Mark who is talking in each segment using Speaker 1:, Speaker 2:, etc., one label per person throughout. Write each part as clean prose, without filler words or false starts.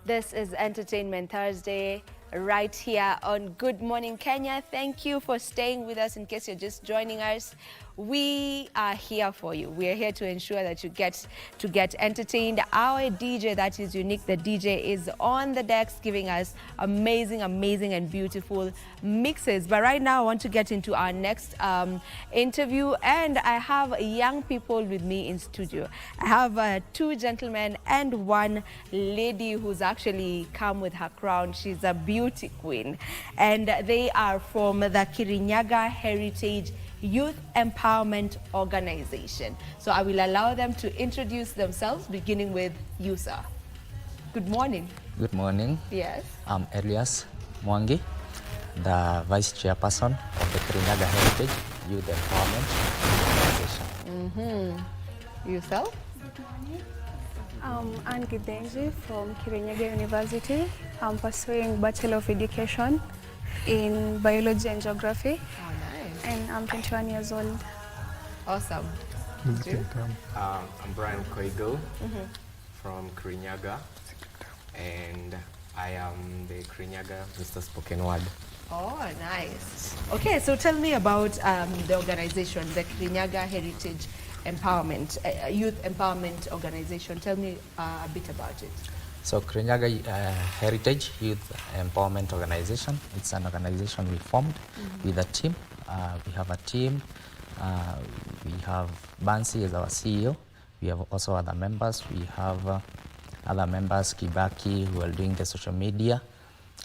Speaker 1: This is Entertainment Thursday right here on Good Morning Kenya. Thank you for staying with us. In case you're just joining us, we are here for you. We are here to ensure that you get entertained. Our DJ that is unique, the DJ is on the decks giving us amazing and beautiful mixes. But right now I want to get into our next interview, and I have young people with me in studio. I have two gentlemen and one lady who's actually come with her crown. She's a beauty queen, and they are from the Kirinyaga Heritage Youth Empowerment Organization. So I will allow them to introduce themselves, beginning with you, sir. Good morning.
Speaker 2: Good morning.
Speaker 1: Yes.
Speaker 2: I'm Elias Mwangi, the Vice Chairperson of the Kirinyaga Heritage Youth Empowerment Organization.
Speaker 1: Yourself?
Speaker 3: Good morning. I'm Anne Gidenji from Kirinyaga University. I'm pursuing Bachelor of Education in Biology and Geography.
Speaker 1: Oh, nice.
Speaker 3: And I'm 21 years old.
Speaker 1: Awesome.
Speaker 4: I'm Brian Koigo from Kirinyaga, and I am the Kirinyaga Mr. Spoken Word.
Speaker 1: Oh, nice. Okay, so tell me about the organization, the Kirinyaga Heritage Empowerment, Youth Empowerment Organization. Tell me a bit about it.
Speaker 2: So Kirinyaga Heritage Youth Empowerment Organization, it's an organization we formed with a team. We have a team. We have Bansi as our CEO. We have also other members. We have other members, Kibaki, who are doing the social media.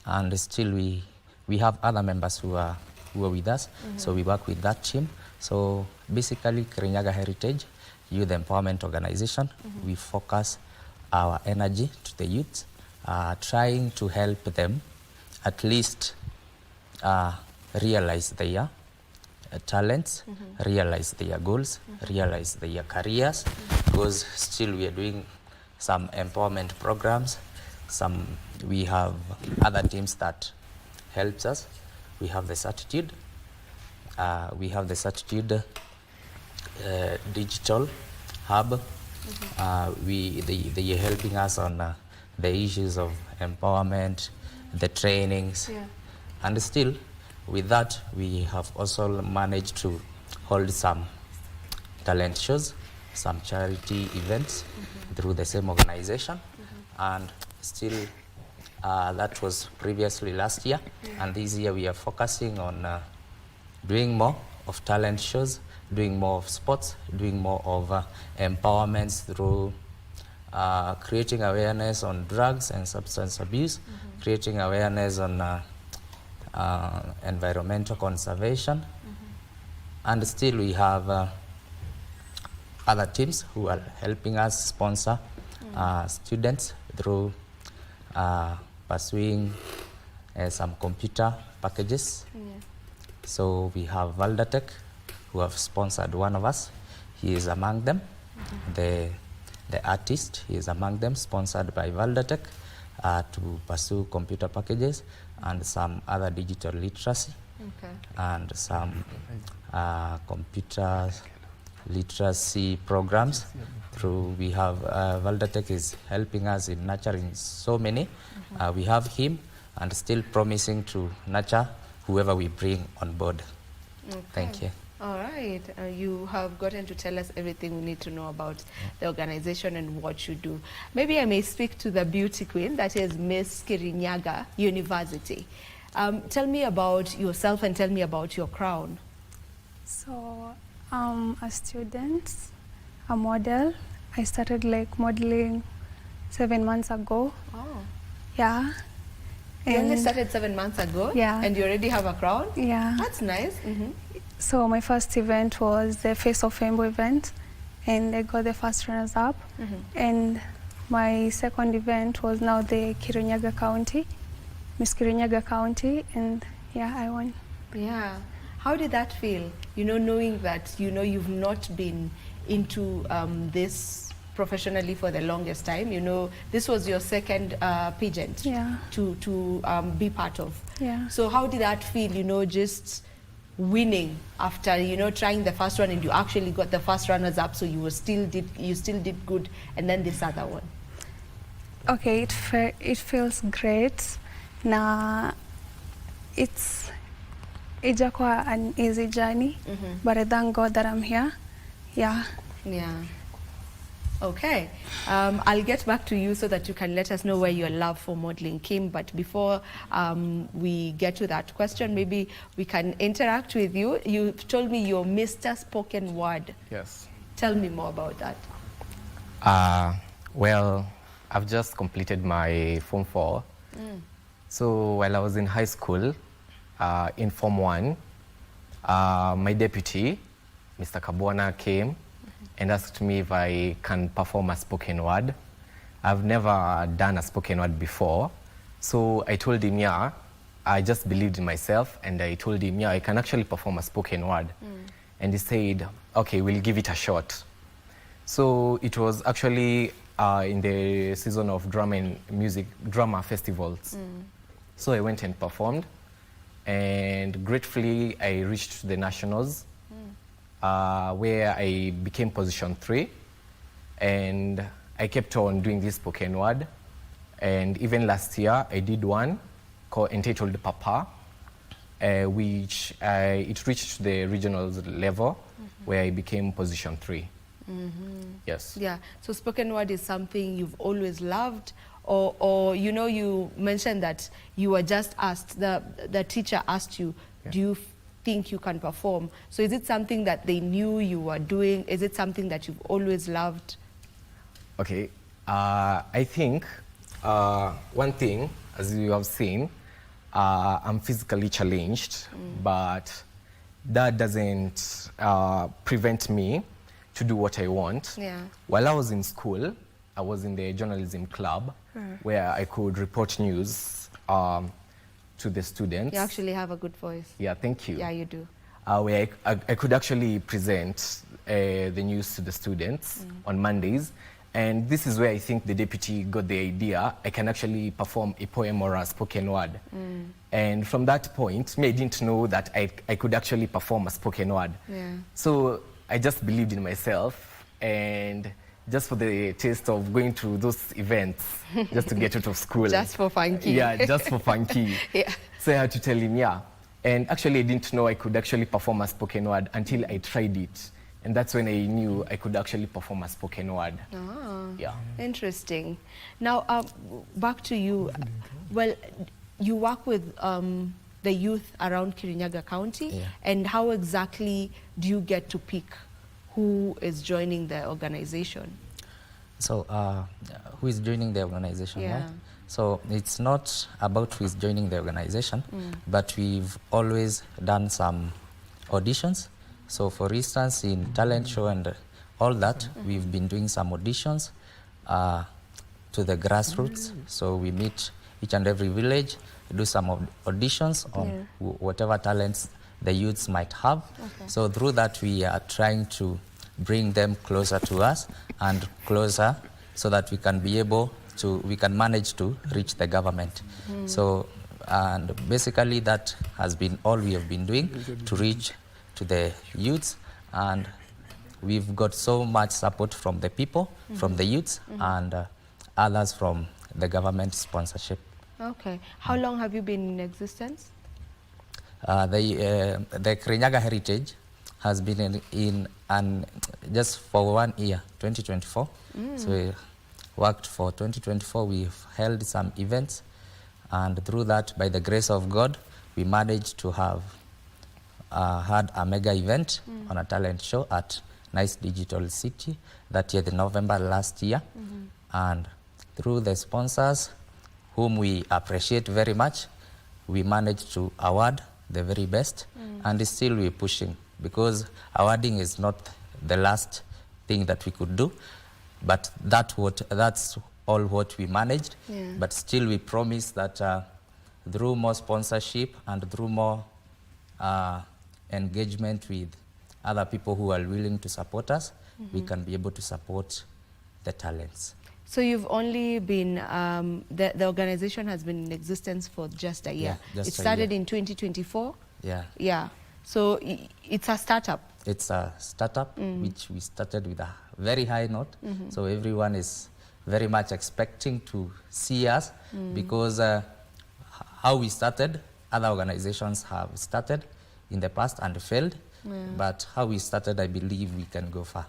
Speaker 2: And still we have other members who are with us. So we work with that team. So basically, Kirinyaga Heritage Youth Empowerment Organization, we focus our energy to the youth, trying to help them at least realize their talents, realize their goals, realize their careers, because still we are doing some empowerment programs. We have other teams that helps us. We have the Certitude. We have the Certitude Digital Hub. They are helping us on the issues of empowerment, the trainings, and still with that we have also managed to hold some talent shows, some charity events through the same organization, and still that was previously last year, and this year we are focusing on doing more of talent shows, doing more of sports, doing more of empowerments through creating awareness on drugs and substance abuse, creating awareness on environmental conservation, and still we have other teams who are helping us sponsor students through pursuing some computer packages. So we have Valdatech, who have sponsored one of us. He is among them. The artist, he is among them, sponsored by Valdatech to pursue computer packages and some other digital literacy, and some computer literacy programs. Through we have Valdatech is helping us in nurturing so many. We have him, and still promising to nurture whoever we bring on board. Thank you.
Speaker 1: All right. You have gotten to tell us everything we need to know about the organization and what you do. Maybe I may speak to the beauty queen, that is Miss Kirinyaga University. Tell me about yourself and tell me about your crown.
Speaker 3: So I'm a student, a model. I started like modeling 7 months ago.
Speaker 1: Oh.
Speaker 3: Yeah.
Speaker 1: You only started 7 months ago?
Speaker 3: Yeah.
Speaker 1: And you already have a crown?
Speaker 3: Yeah.
Speaker 1: That's nice.
Speaker 3: So my first event was the Face of Rainbow event, and I got the first runners up. And my second event was now the Kirinyaga County, Miss Kirinyaga County, and yeah, I won.
Speaker 1: Yeah. How did that feel? You know, knowing that, you know, you've not been into this professionally for the longest time. You know, this was your second pageant to be part of.
Speaker 3: Yeah.
Speaker 1: So how did that feel, you know, just winning after, you know, trying the first one and you actually got the first runners up, so you still did good, and then this other one?
Speaker 3: Okay, it feels great. Na it's ijakuwa an easy journey, but I thank God that I'm here. Yeah.
Speaker 1: Yeah. Okay. I'll get back to you so that you can let us know where your love for modeling came. But before we get to that question, maybe we can interact with you. You told me you're Mr. Spoken Word.
Speaker 4: Yes.
Speaker 1: Tell me more about that.
Speaker 4: Well, I've just completed my Form 4. So while I was in high school, in Form 1, my deputy, Mr. Kabwana, came and asked me if I can perform a spoken word. I've never done a spoken word before. So I told him, yeah, I just believed in myself, and I told him, yeah, I can actually perform a spoken word. And he said, okay, we'll give it a shot. So it was actually in the season of drama festivals. So I went and performed, and gratefully I reached the nationals, where I became position 3, and I kept on doing this spoken word. And even last year I did one entitled Papa, which it reached the regionals level, where I became position 3. Yes.
Speaker 1: Yeah. So spoken word is something you've always loved, or you know, you mentioned that you were just asked, the teacher asked you, do you think you can perform? So is it something that they knew you were doing? Is it something that you've always loved?
Speaker 4: Okay. I think one thing, as you have seen, I'm physically challenged, but that doesn't prevent me to do what I want.
Speaker 1: Yeah.
Speaker 4: While I was in school, I was in the journalism club, where I could report news to the students.
Speaker 1: You actually have a good voice.
Speaker 4: Yeah, thank you.
Speaker 1: Yeah, you do.
Speaker 4: Where I could actually present the news to the students on Mondays. And this is where I think the deputy got the idea I can actually perform a poem or a spoken word. And from that point, I didn't know that I could actually perform a spoken word.
Speaker 1: Yeah.
Speaker 4: So I just believed in myself, and just for the taste of going to those events, just to get out of school.
Speaker 1: Just for funky.
Speaker 4: Yeah, just for funky.
Speaker 1: Yeah.
Speaker 4: So I had to tell him, yeah. And actually I didn't know I could actually perform a spoken word until I tried it. And that's when I knew I could actually perform a spoken word. Yeah.
Speaker 1: Interesting. Now, back to you. Well, you work with the youth around Kirinyaga County,
Speaker 2: Yeah.
Speaker 1: and how exactly do you get to pick who is joining the organization?
Speaker 2: So, who is joining the organization,
Speaker 1: Yeah.
Speaker 2: right? So, it's not about who is joining the organization, but we've always done some auditions. So, for instance, in talent show and all that, we've been doing some auditions to the grassroots. So, we meet each and every village, do some auditions on whatever talents the youths might have. So through that, we are trying to bring them closer to us and closer, so that we can be able to, we can manage to reach the government. So, and basically that has been all we have been doing to reach to the youths, and we've got so much support from the people, from the youths, and others from the government sponsorship.
Speaker 1: Okay. How long have you been in existence?
Speaker 2: The Kirinyaga Heritage has been in just for 1 year, 2024. So we worked for 2024. We've held some events, and through that, by the grace of God, we managed to have had a mega event on a talent show at Nice Digital City, 30th November last year. And through the sponsors, whom we appreciate very much, we managed to award the very best, and still we're pushing, because awarding is not the last thing that we could do, but that's all what we managed. But still we promise that through more sponsorship and through more engagement with other people who are willing to support us, we can be able to support the talents.
Speaker 1: So you've only been, the organization has been in existence for just a year.
Speaker 2: Yeah, just
Speaker 1: it
Speaker 2: a
Speaker 1: started
Speaker 2: year.
Speaker 1: in 2024?
Speaker 2: Yeah.
Speaker 1: Yeah. So it's a startup?
Speaker 2: It's a startup which we started with a very high note. So everyone is very much expecting to see us because how we started, other organizations have started in the past and failed. But how we started, I believe we can go far.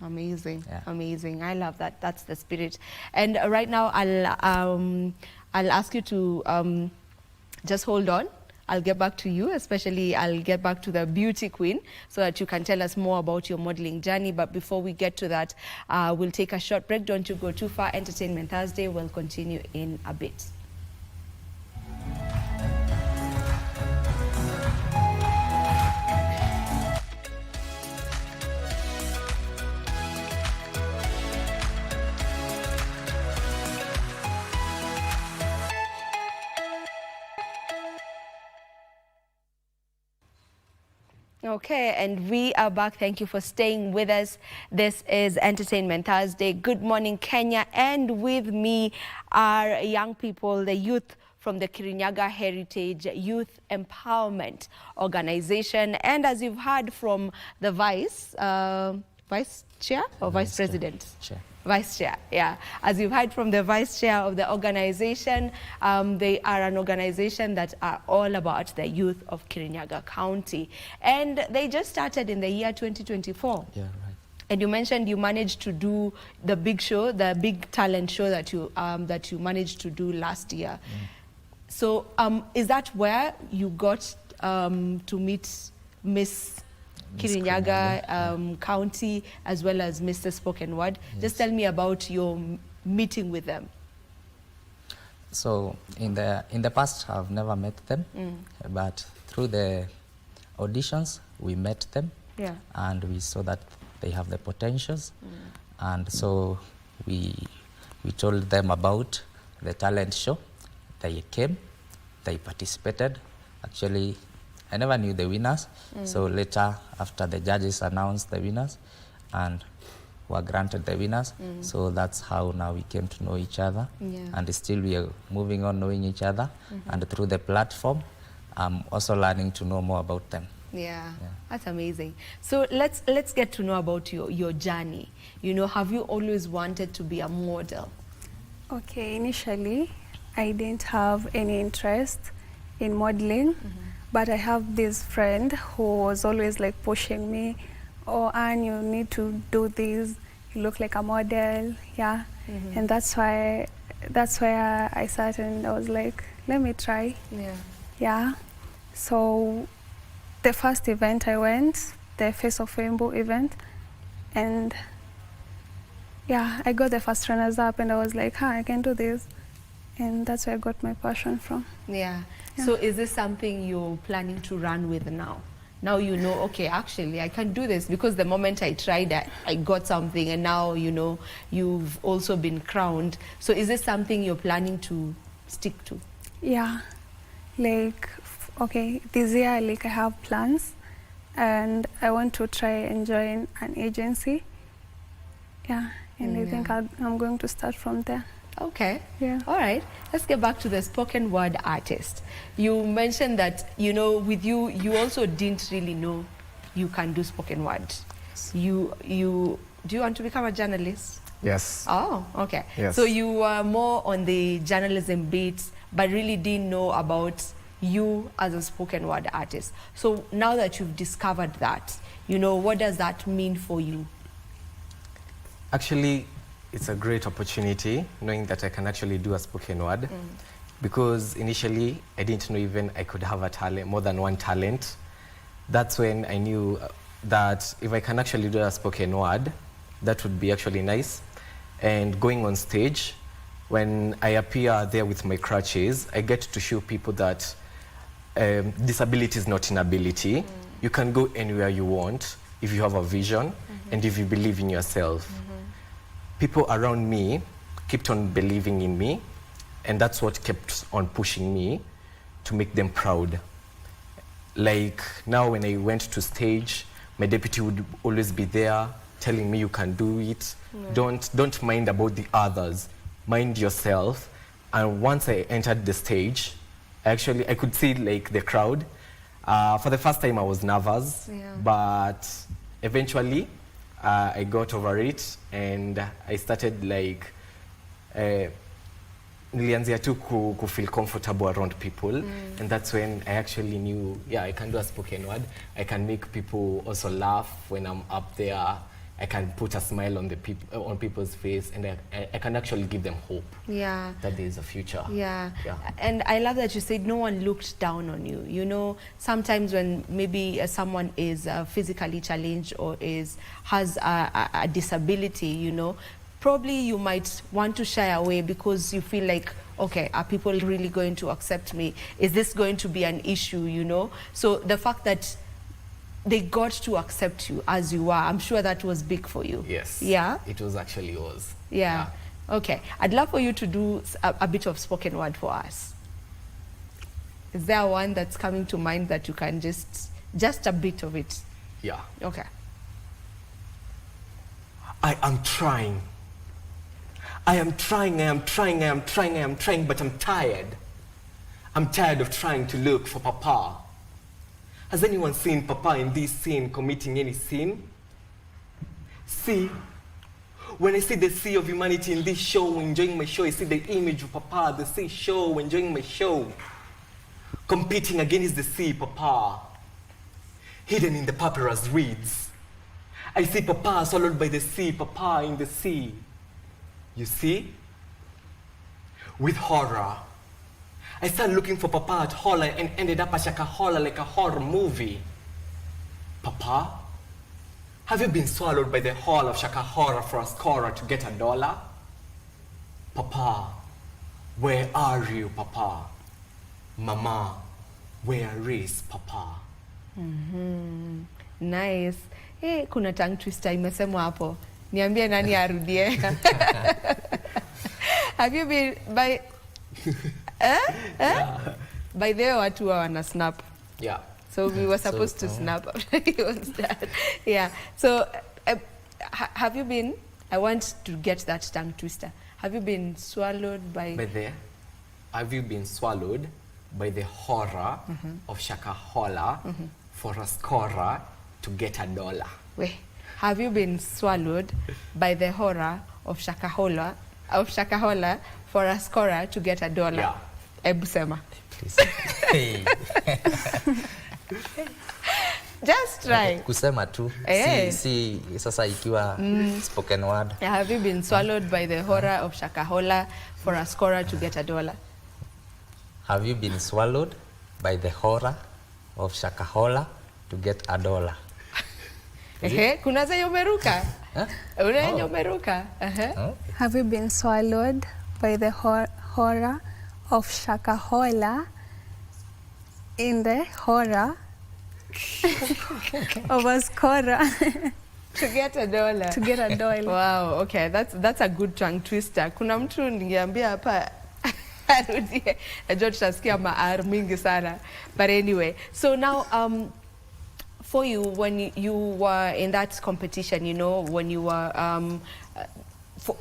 Speaker 1: Amazing,
Speaker 2: Yeah.
Speaker 1: amazing. I love that. That's the spirit. And right now, I'll ask you to just hold on. I'll get back to you, especially I'll get back to the beauty queen so that you can tell us more about your modeling journey. But before we get to that, we'll take a short break. Don't you go too far. Entertainment Thursday will continue in a bit. Okay, and we are back. Thank you for staying with us. This is Entertainment Thursday. Good morning, Kenya. And with me are young people, the youth from the Kirinyaga Heritage Youth Empowerment Organization. And as you've heard from the vice chair or vice president?
Speaker 2: Chair.
Speaker 1: Vice Chair, yeah. As you've heard from the Vice Chair of the organization, they are an organization that are all about the youth of Kirinyaga County. And they just started in the year 2024.
Speaker 2: Yeah, right.
Speaker 1: And you mentioned you managed to do the big show, the big talent show that you managed to do last year. So is that where you got to meet Miss Kirinyaga County as well as Mr. Spoken Word?
Speaker 2: Yes.
Speaker 1: Just tell me about your meeting with them.
Speaker 2: So in the past, I've never met them, but through the auditions, we met them,
Speaker 1: Yeah.
Speaker 2: and we saw that they have the potentials, and so we told them about the talent show. They came, they participated. Actually, I never knew the winners, so later, after the judges announced the winners and were granted the winners, so that's how now we came to know each other, and still we are moving on knowing each other, and through the platform, I'm also learning to know more about them.
Speaker 1: Yeah, that's amazing. So let's get to know about your journey. You know, have you always wanted to be a model?
Speaker 3: Okay, initially, I didn't have any interest in modeling. But I have this friend who was always like pushing me, oh, Anne, you need to do this. You look like a model, yeah. And that's why I sat and I was like, let me try.
Speaker 1: Yeah.
Speaker 3: Yeah. So the first event I went, the Face of Rainbow event, and yeah, I got the first runners up and I was like, I can do this. And that's where I got my passion from.
Speaker 1: Yeah.
Speaker 3: Yeah.
Speaker 1: So is this something you're planning to run with now? Now you know, okay, actually I can do this, because the moment I tried that, I got something, and now you know you've also been crowned. So is this something you're planning to stick to?
Speaker 3: Yeah, like, okay, this year like I have plans and I want to try and join an agency. Yeah, and I think I'm going to start from there.
Speaker 1: Okay.
Speaker 3: Yeah.
Speaker 1: All right. Let's get back to the spoken word artist. You mentioned that, you know, with you also didn't really know you can do spoken word. Do you want to become a journalist?
Speaker 4: Yes.
Speaker 1: Oh, okay.
Speaker 4: Yes.
Speaker 1: So you were more on the journalism beats, but really didn't know about you as a spoken word artist. So now that you've discovered that, you know, what does that mean for you?
Speaker 4: Actually, it's a great opportunity knowing that I can actually do a spoken word, because initially I didn't know even I could have a talent, more than one talent. That's when I knew that if I can actually do a spoken word, that would be actually nice. And going on stage, when I appear there with my crutches, I get to show people that disability is not inability. You can go anywhere you want if you have a vision and if you believe in yourself. People around me kept on believing in me, and that's what kept on pushing me to make them proud. Like now when I went to stage, my deputy would always be there telling me, you can do it. Don't mind about the others, mind yourself. And once I entered the stage, I could see like the crowd. For the first time I was nervous, but eventually I got over it, and I started like nilianzia tu ku feel comfortable around people, and that's when I actually knew, yeah, I can do a spoken word. I can make people also laugh when I'm up there. I can put a smile on people's face, and I can actually give them hope.
Speaker 1: Yeah.
Speaker 4: That there is a future.
Speaker 1: Yeah. And I love that you said no one looked down on you. You know, sometimes when maybe someone is physically challenged or has a disability, you know, probably you might want to shy away because you feel like, okay, are people really going to accept me? Is this going to be an issue, you know? So the fact that they got to accept you as you are, I'm sure that was big for you.
Speaker 4: Yes.
Speaker 1: Yeah?
Speaker 4: It was actually was.
Speaker 1: Yeah. Okay. I'd love for you to do a bit of spoken word for us. Is there one that's coming to mind that you can just a bit of it?
Speaker 4: Yeah.
Speaker 1: Okay.
Speaker 4: I am trying. I am trying, but I'm tired. I'm tired of trying to look for Papa. Has anyone seen Papa in this scene committing any sin? See, when I see the sea of humanity in this show, enjoying my show, I see the image of Papa, the sea show, enjoying my show, competing against the sea, Papa, hidden in the papyrus reeds. I see Papa swallowed by the sea, Papa in the sea. You see? With horror. I started looking for Papa at Holla and ended up at Shakahola like a horror movie. Papa, have you been swallowed by the hall of Shakahola for a scorer to get $1? Papa, where are you, Papa? Mama, where is Papa?
Speaker 1: Nice. Hey, kuna tongue twister imesemwa hapo. Niambie nani arudie. Have you been by by the way watu wana snap.
Speaker 4: Yeah.
Speaker 1: So we were supposed to snap after he was done. Yeah. So have you been, I want to get that tongue twister. Have you been swallowed by
Speaker 4: have you been swallowed by the horror of Shakahola for a scorer to get $1?
Speaker 1: Wait. Have you been swallowed by the horror of Shakahola for a scorer to get $1?
Speaker 4: Yeah.
Speaker 1: Ebu sema.
Speaker 2: Please.
Speaker 1: Just try.
Speaker 2: Kusema tu. Si sasa ikiwa spoken word.
Speaker 1: Have you been swallowed by the horror of Shakahola for a scorer to get $1?
Speaker 2: Have you been swallowed by the horror of Shakahola to get $1?
Speaker 1: Kuna zenye umeruka? Unaenye umeruka?
Speaker 3: Have you been swallowed by the horror of Shakahola in the horror of a scorer
Speaker 1: to get $1?
Speaker 3: To get $1.
Speaker 1: Wow, okay, that's a good tongue twister. Kuna mtu ningeambia hapa arudie. Najua tutasikia maar mingi sana. But anyway, so now for you, when you were in that competition, you know, when you were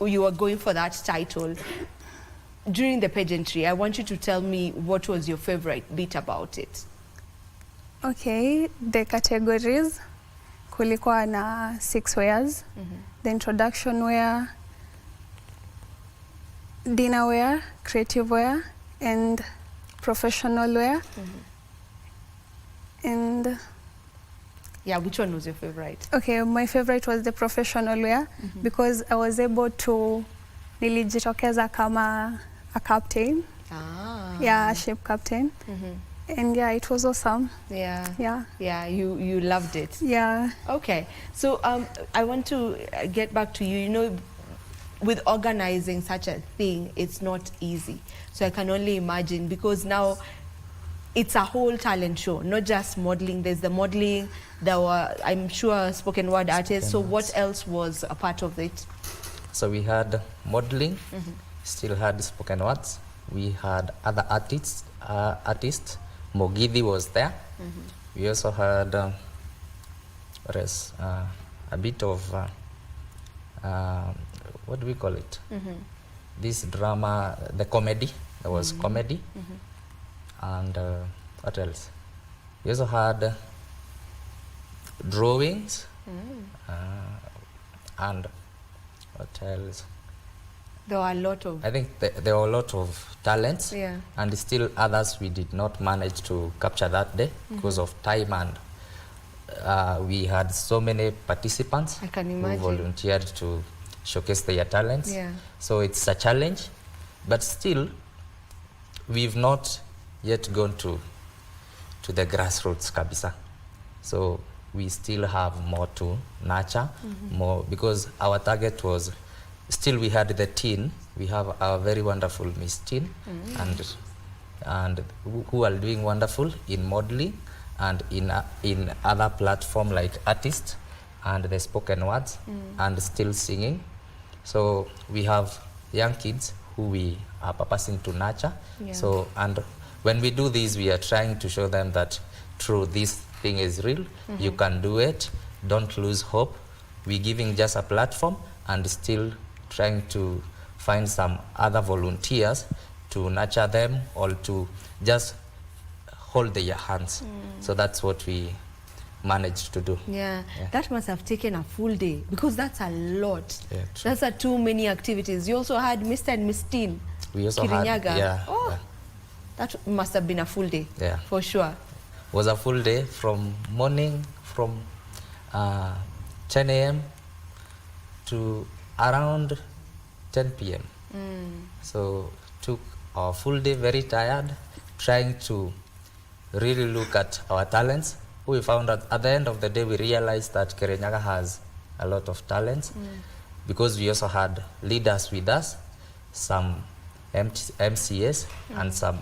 Speaker 1: you were going for that title, during the pageantry, I want you to tell me what was your favorite bit about it.
Speaker 3: Okay, the categories, kulikuwa na 6 wears, the introduction wear, dinner wear, creative wear, and professional wear. And
Speaker 1: yeah, which one was your favorite?
Speaker 3: Okay, my favorite was the professional wear because I was able to nilijitokeza kama a captain. Yeah, a ship captain. And yeah, it was awesome.
Speaker 1: Yeah, you loved it.
Speaker 3: Yeah.
Speaker 1: Okay, so I want to get back to you. You know, with organizing such a thing, it's not easy. So I can only imagine, because now it's a whole talent show, not just modeling. There's the modeling, there were, I'm sure, spoken word artists. So what else was a part of it?
Speaker 2: So we had modeling, still had spoken words. We had other artists. Mogidi was there. We also had a bit of what do we call it? This drama, the comedy. There was comedy. And what else? We also had drawings. And what else?
Speaker 1: There were a lot of...
Speaker 2: I think there were a lot of talents,
Speaker 1: Yeah.
Speaker 2: and still others we did not manage to capture that day because of time, and we had so many participants
Speaker 1: I can
Speaker 2: who
Speaker 1: imagine.
Speaker 2: volunteered to showcase their talents.
Speaker 1: Yeah.
Speaker 2: So it's a challenge, but still we've not yet gone to the grassroots kabisa. So we still have more to nurture, more, because our target was, still we had the teen. We have our very wonderful Miss Teen, and who are doing wonderful in modeling and in other platform like artists and the spoken words and still singing. So we have young kids who we are purposing to nurture.
Speaker 1: Yeah.
Speaker 2: So, and when we do this, we are trying to show them that true, this thing is real. You can do it. Don't lose hope. We're giving just a platform and still trying to find some other volunteers to nurture them or to just hold their hands. So that's what we managed to do.
Speaker 1: Yeah. That must have taken a full day, because that's a lot.
Speaker 2: Yeah, true.
Speaker 1: That's too many activities. You also had Mr. and Miss Teen.
Speaker 2: We also
Speaker 1: Kirinyaga.
Speaker 2: had, yeah,
Speaker 1: Oh,
Speaker 2: yeah.
Speaker 1: that must have been a full day.
Speaker 2: Yeah.
Speaker 1: For sure.
Speaker 2: Was a full day from morning, from 10 a.m. to around 10 p.m. So took our full day, very tired, trying to really look at our talents. We found that at the end of the day, we realized that Kirinyaga has a lot of talents, because we also had leaders with us, some MCS and some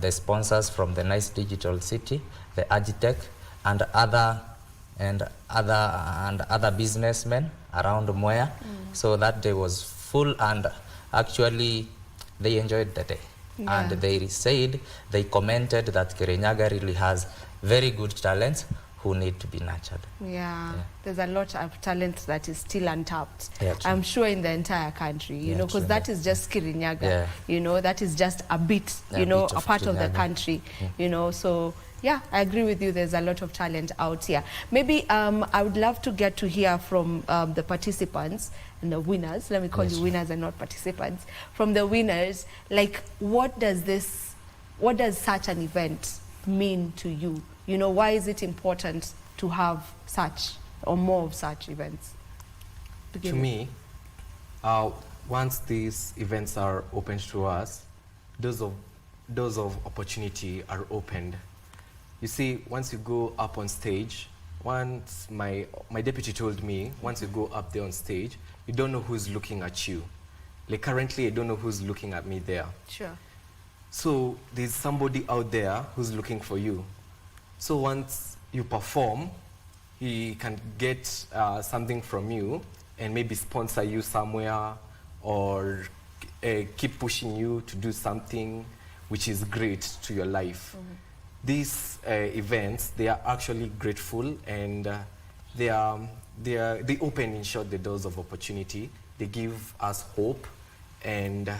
Speaker 2: the sponsors from the Nice Digital City, the Agitech, and other businessmen around Moya. So that day was full, and actually they enjoyed the day.
Speaker 1: Yeah.
Speaker 2: And they commented that Kirinyaga really has very good talents who need to be nurtured.
Speaker 1: Yeah. There's a lot of talent that is still untapped.
Speaker 2: Yeah, true.
Speaker 1: I'm sure in the entire country, you
Speaker 2: Yeah,
Speaker 1: know, because
Speaker 2: true,
Speaker 1: that is just Kirinyaga.
Speaker 2: Yeah.
Speaker 1: You know, that is just a bit,
Speaker 2: A
Speaker 1: you know,
Speaker 2: bit
Speaker 1: a
Speaker 2: of
Speaker 1: part of the
Speaker 2: Kirinyaga.
Speaker 1: country, you know. So, yeah, I agree with you. There's a lot of talent out here. Maybe I would love to get to hear from the participants and the winners. Let me call you winners and not participants. From the winners, like, what does such an event mean to you? You know, why is it important to have such or more of such events?
Speaker 4: To me, once these events are opened to us, doors of opportunity are opened. You see, once you go up on stage, once my deputy told me, once you go up there on stage, you don't know who's looking at you. Like currently, I don't know who's looking at me there.
Speaker 1: Sure.
Speaker 4: So there's somebody out there who's looking for you. So once you perform, he can get something from you and maybe sponsor you somewhere, or keep pushing you to do something which is great to your life. These events, they are actually grateful, and they open, in short, the doors of opportunity. They give us hope, and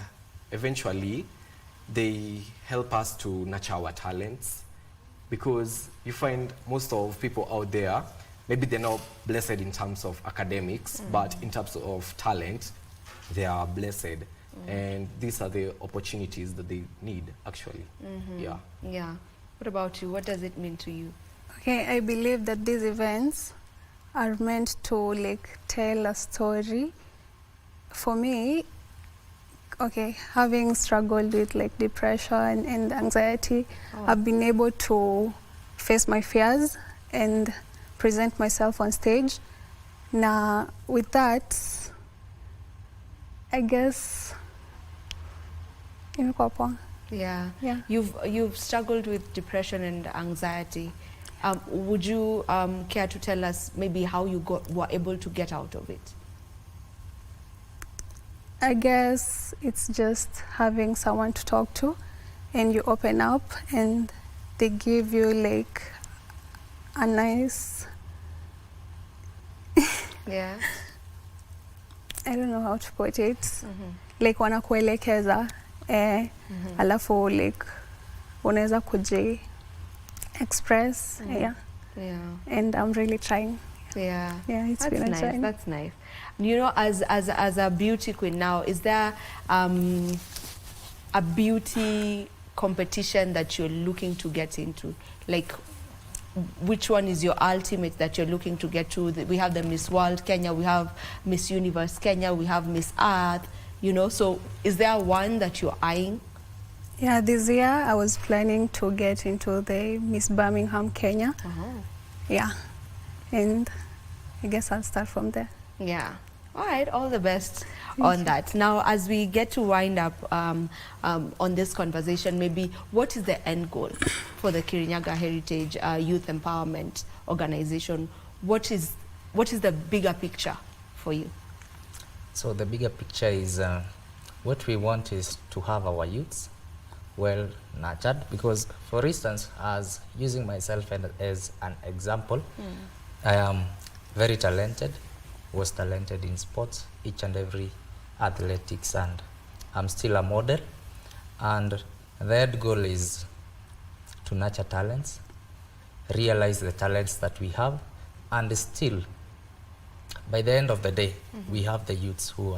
Speaker 4: eventually they help us to nurture our talents, because you find most of people out there, maybe they're not blessed in terms of academics, but in terms of talent, they are blessed. And these are the opportunities that they need, actually. Yeah.
Speaker 1: Yeah. What about you? What does it mean to you?
Speaker 3: Okay, I believe that these events are meant to like tell a story. For me, okay, having struggled with like depression and anxiety, I've been able to face my fears and present myself on stage. Now, with that, I guess,
Speaker 1: Yeah.
Speaker 3: Yeah.
Speaker 1: You've struggled with depression and anxiety. Would you care to tell us maybe how you were able to get out of it?
Speaker 3: I guess it's just having someone to talk to, and you open up and they give you like a nice,
Speaker 1: Yeah.
Speaker 3: I don't know how to put it, like wanakuelekeza alafu like unaweza kuji express, yeah,
Speaker 1: Yeah.
Speaker 3: and I'm really trying.
Speaker 1: Yeah.
Speaker 3: Yeah, it's
Speaker 1: That's
Speaker 3: been a
Speaker 1: nice.
Speaker 3: journey.
Speaker 1: That's nice. You know, as a beauty queen now, is there a beauty competition that you're looking to get into? Like, which one is your ultimate that you're looking to get to? We have the Miss World Kenya, we have Miss Universe Kenya, we have Miss Earth, you know, so is there one that you're eyeing?
Speaker 3: Yeah, this year I was planning to get into the Miss Birmingham Kenya. Yeah, and I guess I'll start from there.
Speaker 1: Yeah. All right, all the best on that. Now, as we get to wind up on this conversation, maybe what is the end goal for the Kirinyaga Heritage Youth Empowerment Organization? What is the bigger picture for you?
Speaker 2: So the bigger picture is what we want is to have our youths well nurtured, because for instance, as using myself as an example, I am very talented, was talented in sports, each and every athletics, and I'm still a model. And the end goal is to nurture talents, realize the talents that we have, and still, by the end of the day, we have the youths who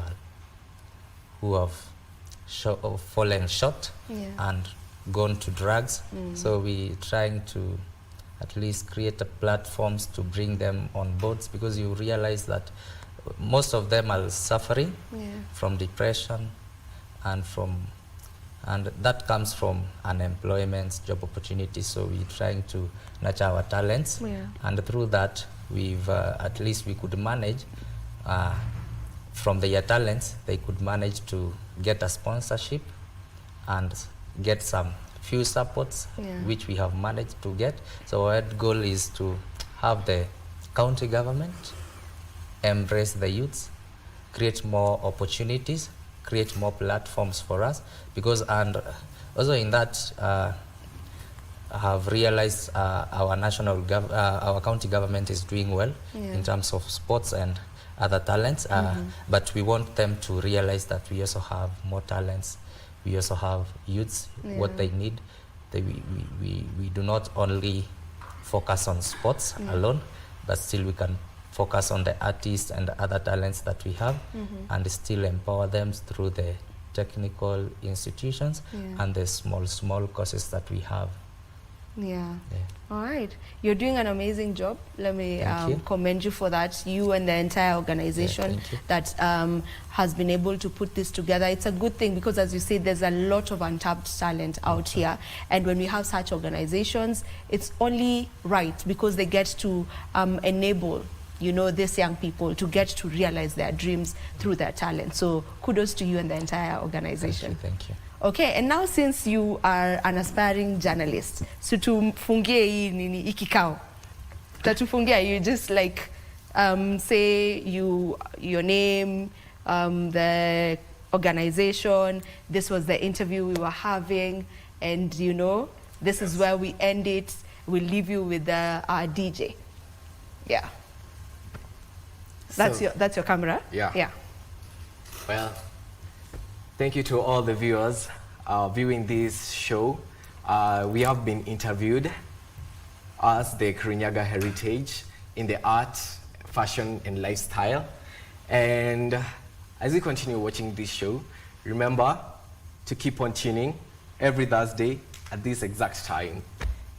Speaker 2: have fallen short and gone to drugs. So we're trying to at least create platforms to bring them on boards, because you realize that most of them are suffering from depression and that comes from unemployment, job opportunities. So we're trying to nurture our talents, and through that we've at least we could manage from their talents, they could manage to get a sponsorship and get some few supports, which we have managed to get. So our goal is to have the county government embrace the youths, create more opportunities, create more platforms for us, because and also in that I have realized our our county government is doing well in terms of sports and other talents, but we want them to realize that we also have more talents. We also have youths, what they need. We do not only focus on sports alone, but still we can focus on the artists and the other talents that we have, and still empower them through the technical institutions and the small courses that we have.
Speaker 1: All right, you're doing an amazing job. Let me commend you for that, you and the entire organization that has been able to put this together. It's a good thing, because as you say, there's a lot of untapped talent out here, and when we have such organizations, it's only right, because they get to enable, you know, these young people to get to realize their dreams through their talent. So kudos to you and the entire organization.
Speaker 2: Thank you.
Speaker 1: Okay, and now since you are an aspiring journalist, so tufungie hii nini ikikao. Tatufungia, you just like say your name, the organization, this was the interview we were having, and you know, this is where we end it. We'll leave you with our DJ. Yeah. That's your camera?
Speaker 4: Yeah. Well, thank you to all the viewers viewing this show. We have been interviewed as the Kirinyaga Heritage in the art, fashion, and lifestyle. And as you continue watching this show, remember to keep on tuning every Thursday at this exact time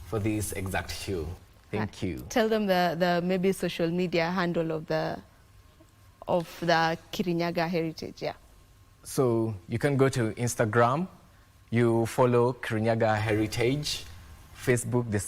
Speaker 4: for this exact show. Thank you.
Speaker 1: Tell them the maybe social media handle of the Kirinyaga Heritage.
Speaker 4: So you can go to Instagram, you follow Kirinyaga Heritage, Facebook, the